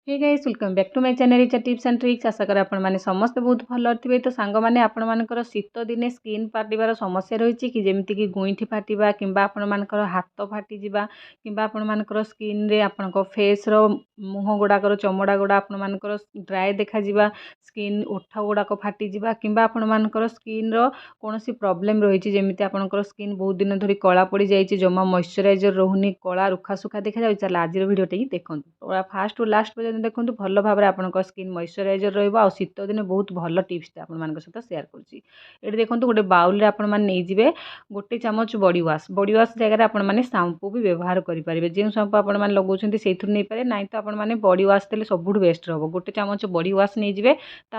Hey guys welcome back to my channel it's tips and tricks. आशा कर आपण माने समस्त बहुत भल थे। तो सांग माने आपण मानकर शीत दिने स्किन फाटिबार समस्या रही कि जेमती कि गुईठी फाटिबा किंबा आपण मानकर हाथ फाटी जिबा किंबा आपण मानकर स्किन रे आपण फेस रो मुह गुड़ाकर चमड़ा गुड़ा आपण मानकर ड्राए देखा जिबा स्किन ओठ गुड़ाक फाटी जिबा किंबा आपण मानकर स्किन रो कोनोसी प्रॉब्लम रही जेमती आपनकर स्किन बहुत दिन धरी कला पड़ जाइए जमा मॉइस्चराइजर रोहुनी कला रुखा सुखा देखा जाए आज भिडियोटे ही देखो पूरा फास्ट टू लास्ट पर्यटन देखो भल भाव में आप स्किन मॉइस्चराइजर रहा शीत दिन बहुत भल टिप्स आप सहित सेयार कर देखो गोटे बाउल रे आपण मैंने नहीं गोटे चामच बॉडी वाश जगह आप शैम्पू भी व्यवहार करेंगे जो शैम्पू आप लगाउछन्ति से नहीं पारे ना तो आपने बॉडी वाश देले सब बेस्ट रहा गोटे चामच बॉडी वाश नहीं जाए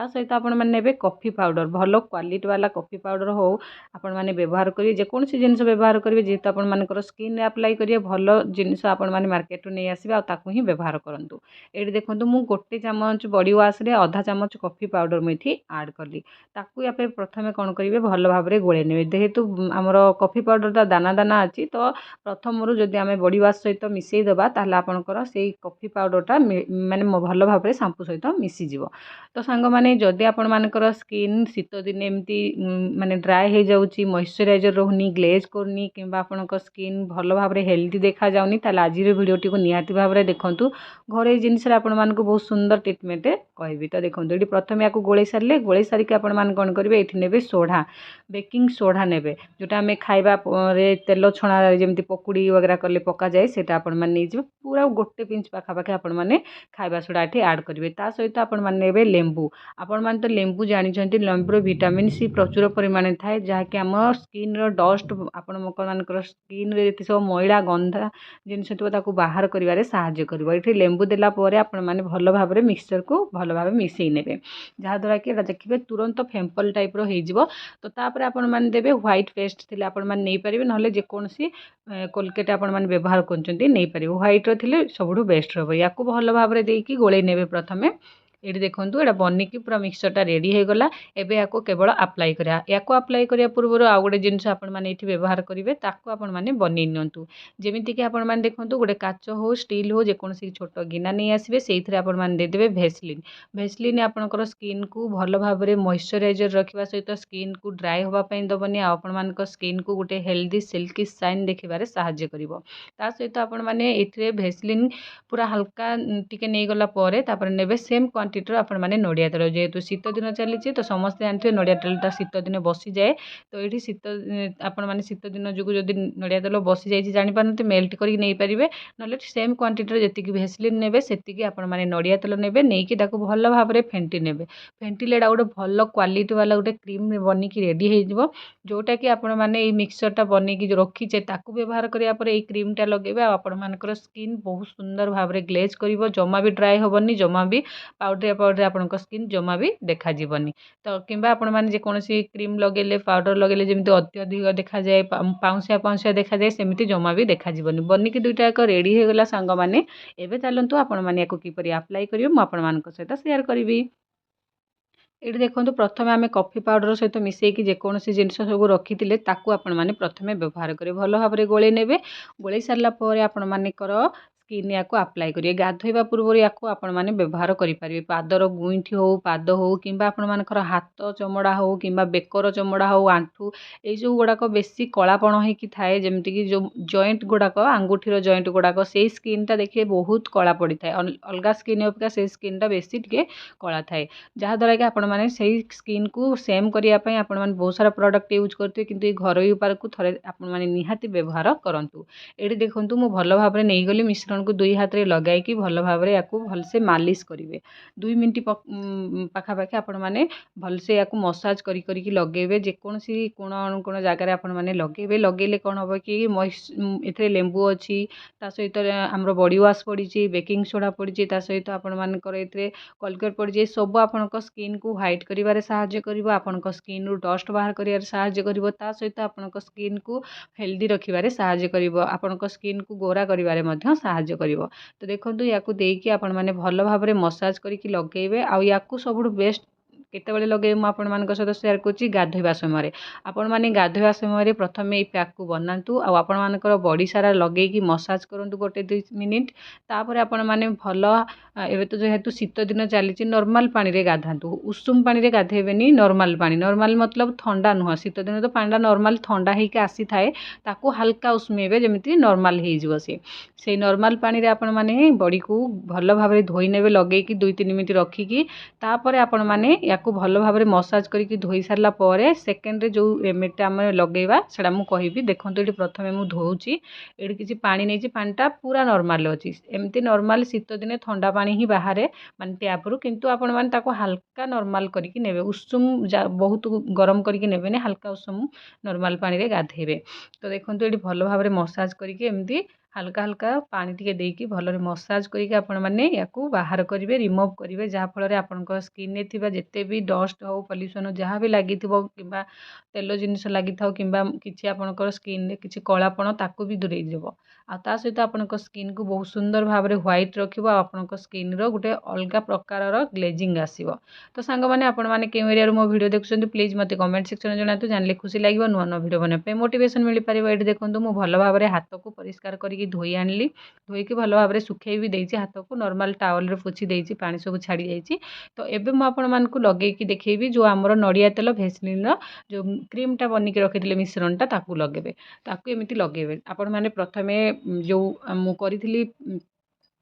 सहित आपने कॉफी पाउडर भल क्वालिटी वाला कॉफी पाउडर हो आपण मैंने व्यवहार करेंगे जेकोसी जिन व्यवहार करेंगे जेहेतु आप स्किन अप्लाई करेंगे भल जिनस आप मार्केट नहीं आसवे ही व्यवहार करूँ। ये देखो मुझे गोटे चामच बॉडी वाश रे आधा चामच कॉफी पाउडर मुझे आड कली ताकू आप प्रथम कौन करेंगे भल भाव में गोले ने जेहेतु आमर कॉफी पाउडर दाना दाना अच्छी तो प्रथम जदि आम बॉडी वाश सहित मिसईदेवा आपंकर से कॉफी पाउडरटा माने भल भाव में शैम्पू सहित मिसीज। तो सांग मैंने जदि आपण मानकर स्किन शीत दिन एमती माने ड्राए हो जाऊँगी मॉइस्चराइजर रोनी ग्लेज करनी कि आपण स्किन भल भाव में हेल्दी देखा जाऊनी आज भिडियोटी को निहाती भाव में देखूँ घरे जिनस आपको बहुत सुंदर ट्रिटमेंट कहबी। तो देखो ये प्रथम या गोले सारे गोले सारिक आपण कौन करेंगे ये ने सोढ़ा बेकिंग सोढ़ा ने जोटा आम खाइबा तेल छणा जमी पकुड़ी वगैरह कले पका जाए से पूरा गोटे पिंच पाखापाखि आपण मैंने खाइबा सोडा ये आड करेंगे सहित आपण मैंने लेंबू आपण मैंने तो लेंबू जानते लेंबूर विटामिन सी प्रचुर परिमाण थाए जहाँकि आम स्किन डस्ट आपण स्किन रे सब मैला गंधा जिनस बाहर कर साहाय्य कर लेंबू देला आपण मैंने भल भाव में मिक्सचर को भल भाव मिसई ने जहाँद्वारा कि देखिए तुरंत फेम्पल टाइप हो तो तापर आपण मैंने देवे व्हाइट पेस्ट थी आपण मैंने नहीं पारे ना जेकोसी कोलगेट आपण मैंने व्यवहार कर व्हाइट रे सब बेस्ट रहा या भल भाव में देकी गोले ने प्रथमे ये देखो ये बनिकी पूरा मिक्सचरटा रेडी हो गला एबे याको केवल अप्लाई करा याको अप्लाई करिया पूर्व आउ गोटे जिनस आपण मैंने ये व्यवहार करेंगे ताको आपण मैंने बनी नियंतु जेमितिक आपण मैंने देखो गोटे काच हो स्टील हो जेकोसी छोट गिना नहीं आसवे से आपण मैंने देदेवे भेसलिन भेसलिन आपणकर स्किन को भल भाव में मॉइस्चराइजर रखा सहित स्किन को ड्राए होगापी दबनी आपण मान स्किन को गोटे हेल्दी सिल्की साइन देखिबार साहाय्य करिवो ता सहित आपण मैंने ये भेसलिन पूरा हल्का टिके नहीं गला परे तापर नेबे सेम क्वांटिटी आपण मैंने नड़िया तेल जेहेतु शीत दिन चली तो समस्त जानते नड़िया तेलटा शीत दिन बसी जाए तो ये शीत आपण मैंने शीत दिन जो जब नड़िया तेल बसी जाए जापारते मेल्ट करके नहीं पारे ना सेम क्वांटिटी जी भेसलिन ने से आपण मैंने नड़िया तेल ने नहीं भल भाव में फेंटी ने फेंटिले गोटे भल क्वालिटी वाला गोटे क्रीम बनिकी रेडी हो जोटा कि आपण मैंने मिक्सचरटा बनिकी रखीचे ताकू व्यवहार करापर ये क्रीमटा लगे आपण मानकर स्किन बहुत सुंदर भाव में ग्लेज कर जमा भी ड्राए हेनी जमा भी पाउडरिया पाउडरिया आपण स्किन जमा भी देखाजीवनी तो कि आपण मैंने जेकोसी क्रीम लगे पाउडर लगे जमी अत्यधिक देखा जाए पाउंसिया पाउंसिया देखा जाए सेमती जमा भी देखाजीवनी बनिकी दुईटा एक रेडी हो गला सांग मैंने एबे चलतु आपण मैंने किपरि अप्लाई करिवे मु आपण मानक सहित शेयर करिवि। ये देखो प्रथम आम कॉफी पाउडर सहित मिसेकी जेकोसी जिनस सब रखी आपण मैंने प्रथम व्यवहार करेंगे भल भाव में गोले ने गोले सारापर आपण मानकर स्किन या अप्लाई करेंगे गाधोवा पूर्व या आपण मैंने व्यवहार करेंगे पादर गुईठी हो पाद हो कि आपण मानकर हाथ चमड़ा हो कि बेकर चमड़ा हो आंठू ये गुड़ाक बेसी कलापण होती थाए जमीक जो जॉइंट गुड़ाक आंगुठीर जॉइंट गुड़ाक से स्किनटा देखिए बहुत कला पड़ी था अलग स्किन अपेक्षा से स्किनटा बेसी टे कला थाए जहाँद्वारा कि आपण मैंने से स्किन को सेम करने आपण मैंने बहुत सारा प्रोडक्ट यूज करते कि घरोई उपाय को थे आपण मैंने निहाती व्यवहार करूँ। ये देखूँ मुझे भल भाव में नहीं गली मिश्रण को दुई हाथ में लगाई भल भाव में या भलसे मालिश करेंगे 2 मिनट पाखापाखि आपण मैंने भलसे या मसाज करके लगे जेकोसी कोण अनुकोण जगार आपण मैंने लगे लगेले कौन हम कि ये लेंबू अच्छी सहित आमर बॉडी वाश पड़ी बेकिंग सोडा पड़ी सहित आपण मानकर ये कोलगेट पड़ी सब आपण स्किन को व्हाइट करिवारे साहाय्य करिवो आपण स्किन रु डस्ट बाहर करिवारे साहाय्य करिवो ता सहित आपण स्किन को हेल्दी रखिबारे साहाय्य करिवो आपण स्किन को गोरा करिवारे मध्य साहाय्य करिवो। तो देखो या देकी आपण माने भल भाव में मसाज करके लगेबे आ या सबुठ बेस्ट କେତେବେଳେ ଲଗାଇବେ ମୁଁ ଆପଣମାନଙ୍କ ସହିତ ସେୟାର କରୁଛି ଗାଧୋଇବା ସମୟରେ। ଆପଣମାନେ ଗାଧୋଇବା ସମୟରେ ପ୍ରଥମେ ଏଇ ପ୍ୟାକ୍କୁ ବନାନ୍ତୁ ଆଉ ଆପଣମାନଙ୍କର ବଡ଼ି ସାରା ଲଗେଇକି ମସାଜ କରନ୍ତୁ 1-2 ମିନିଟ୍। ତାପରେ ଆପଣମାନେ ଭଲ ଏବେ ତ ଯେହେତୁ ଶୀତ ଦିନ ଚାଲିଛି ନର୍ମାଲ ପାଣିରେ ଗାଧାନ୍ତୁ, ଉଷୁମ ପାଣିରେ ଗାଧେଇବେନି, ନର୍ମାଲ ପାଣି, ନର୍ମାଲ ମତଲବ ଥଣ୍ଡା ନୁହଁ, ଶୀତ ଦିନ ତ ପାଣିଟା ନର୍ମାଲ ଥଣ୍ଡା ହେଇକି ଆସିଥାଏ, ତାକୁ ହାଲକା ଉଷୁମେଇବେ ଯେମିତି ନର୍ମାଲ ହେଇଯିବ ସିଏ। ସେଇ ନର୍ମାଲ ପାଣିରେ ଆପଣମାନେ ବଡ଼ିକୁ ଭଲ ଭାବରେ ଧୋଇ ନେବେ ଲଗେଇକି 2-3 ମିନିଟ୍ ରଖିକି। ତାପରେ ଆପଣମାନେ ୟାକୁ ଭଲ ଭାବରେ ମସାଜ କରିକି ଧୋଇ ସାରିଲା ପରେ ସେକେଣ୍ଡରେ ଯେଉଁ ରେମେଡ଼ିଟା ଆମେ ଲଗେଇବା ସେଇଟା ମୁଁ କହିବି। ଦେଖନ୍ତୁ ଏଠି ପ୍ରଥମେ ମୁଁ ଧୋଉଛି, ଏଠି କିଛି ପାଣି ନେଇଛି, ପାଣିଟା ପୁରା ନର୍ମାଲ ଅଛି, ଏମିତି ନର୍ମାଲ ଶୀତ ଦିନେ ଥଣ୍ଡା ପାଣି ହିଁ ବାହାରେ ମାନେ ଟ୍ୟାପ୍ରୁ, କିନ୍ତୁ ଆପଣମାନେ ତାକୁ ହାଲକା ନର୍ମାଲ କରିକି ନେବେ, ଉଷୁମ ବହୁତ ଗରମ କରିକି ନେବେନି, ହାଲକା ଉଷୁମ ନର୍ମାଲ ପାଣିରେ ଗାଧେଇବେ। ତ ଦେଖନ୍ତୁ ଏଠି ଭଲ ଭାବରେ ମସାଜ କରିକି ଏମିତି ହାଲକା ହାଲକା ପାଣି ଟିକେ ଦେଇକି ଭଲରେ ମସାଜ କରିକି ଆପଣମାନେ ୟାକୁ ବାହାର କରିବେ, ରିମୁଭ୍ କରିବେ, ଯାହାଫଳରେ ଆପଣଙ୍କ ସ୍କିନ୍ରେ ଥିବା ଯେତେ ବି ଡଷ୍ଟ ହେଉ ପଲ୍ୟୁସନ୍ ଯାହା ବି ଲାଗିଥିବ କିମ୍ବା ତେଲ ଜିନିଷ ଲାଗିଥାଉ କିମ୍ବା କିଛି ଆପଣଙ୍କର ସ୍କିନ୍ରେ କିଛି କଳାପଣ ତାକୁ ବି ଦୂରେଇ ଯିବ। ଆଉ ତା ସହିତ ଆପଣଙ୍କ ସ୍କିନ୍କୁ ବହୁତ ସୁନ୍ଦର ଭାବରେ ହ୍ୱାଇଟ୍ ରଖିବ ଆଉ ଆପଣଙ୍କ ସ୍କିନ୍ର ଗୋଟେ ଅଲଗା ପ୍ରକାରର ଗ୍ଲେଜିଂ ଆସିବ। ତ ସାଙ୍ଗମାନେ ଆପଣମାନେ କେଉଁ ଏରିଆରୁ ମୋ ଭିଡ଼ିଓ ଦେଖୁଛନ୍ତି ପ୍ଲିଜ୍ ମୋତେ କମେଣ୍ଟ ସେକ୍ସନରେ ଜଣାନ୍ତୁ, ଜାଣିଲେ ଖୁସି ଲାଗିବ, ନୂଆ ନୂଆ ଭିଡ଼ିଓ ବନେଇବା ପାଇଁ ମୋଟିଭେସନ୍ ମିଳିପାରିବ। ଏଠି ଦେଖନ୍ତୁ ମୁଁ ଭଲ ଭାବରେ ହାତକୁ ପରିଷ୍କାର କରିକି ଧୋଇ ଆଣିଲି, ଧୋଇକି ଭଲ ଭାବରେ ଶୁଖେଇ ବି ଦେଇଛି, ହାତକୁ ନର୍ମାଲ ଟାୱଲରେ ପୋଛି ଦେଇଛି, ପାଣି ସବୁ ଛାଡ଼ି ଯାଇଛି। ତ ଏବେ ମୁଁ ଆପଣମାନଙ୍କୁ ଲଗେଇକି ଦେଖେଇବି ଯେଉଁ ଆମର ନଡ଼ିଆ ତେଲ ଭେସଲିନ୍ର ଯେଉଁ କ୍ରିମ୍ଟା ବନିକି ରଖିଥିଲେ ମିଶ୍रणଟା ତାକୁ ଲଗେଇବେ। ତାକୁ ଏମିତି ଲଗେଇବେ ଆପଣମାନେ ପ୍ରଥମେ ଯେଉଁ ମୁଁ କରିଥିଲି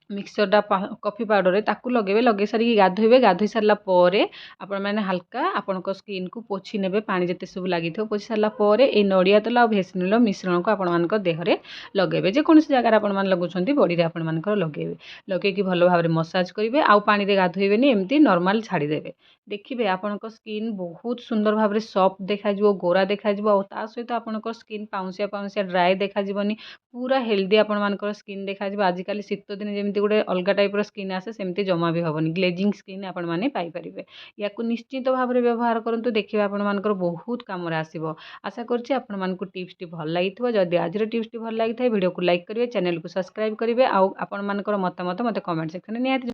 ମିକ୍ସଚରଟା କଫି ପାଉଡ଼ରରେ ତାକୁ ଲଗେଇବେ, ଲଗେଇ ସାରିକି ଗାଧୋଇବେ, ଗାଧୋଇ ସାରିଲା ପରେ ଆପଣମାନେ ହାଲକା ଆପଣଙ୍କ ସ୍କିନ୍କୁ ପୋଛି ନେବେ, ପାଣି ଯେତେ ସବୁ ଲାଗିଥିବ ପୋଛି ସାରିଲା ପରେ ଏଇ ନଡ଼ିଆ ତେଲ ଆଉ ଭେସଲିନ୍ର ମିଶ୍रणକୁ ଆପଣମାନଙ୍କ ଦେହରେ ଲଗେଇବେ, ଯେକୌଣସି ଜାଗାରେ ଆପଣମାନେ ଲଗାଉଛନ୍ତି ବଡ଼ିରେ ଆପଣମାନଙ୍କର ଲଗେଇବେ, ଲଗେଇକି ଭଲ ଭାବରେ ମସାଜ କରିବେ, ଆଉ ପାଣିରେ ଗାଧୋଇବେନି, ଏମିତି ନର୍ମାଲ ଛାଡ଼ିଦେବେ। ଦେଖିବେ ଆପଣଙ୍କ ସ୍କିନ୍ ବହୁତ ସୁନ୍ଦର ଭାବରେ ସଫ୍ଟ ଦେଖାଯିବ, ଗୋରା ଦେଖାଯିବ, ଆଉ ତା ସହିତ ଆପଣଙ୍କ ସ୍କିନ୍ ପାଉଁଶିଆ ପାଉଁଶିଆ ଡ୍ରାଏ ଦେଖାଯିବନି, ପୁରା ହେଲ୍ଦି ଆପଣମାନଙ୍କର ସ୍କିନ୍ ଦେଖାଯିବ। ଆଜିକାଲି ଶୀତ ଦିନେ ଯେମିତି ଗୋଟେ ଅଲଗା ଟାଇପ୍ର ସ୍କିନ୍ ଆସେ ସେମିତି ଜମା ବି ହେବନି, ଗ୍ଲେଜିଂ ସ୍କିନ୍ ଆପଣମାନେ ପାଇପାରିବେ। ୟାକୁ ନିଶ୍ଚିତ ଭାବରେ ବ୍ୟବହାର କରନ୍ତୁ, ଦେଖିବେ ଆପଣମାନଙ୍କର ବହୁତ କାମରେ ଆସିବ। ଆଶା କରୁଛି ଆପଣମାନଙ୍କୁ ଟିପ୍ସଟି ଭଲ ଲାଗିଥିବ। ଯଦି ଆଜିର ଟିପ୍ସଟି ଭଲ ଲାଗିଥାଏ ଭିଡ଼ିଓକୁ ଲାଇକ୍ କରିବେ, ଚ୍ୟାନେଲକୁ ସବସ୍କ୍ରାଇବ୍ କରିବେ, ଆଉ ଆପଣମାନଙ୍କର ମତାମତ ମୋତେ କମେଣ୍ଟ ସେକ୍ସନରେ ନିହାତି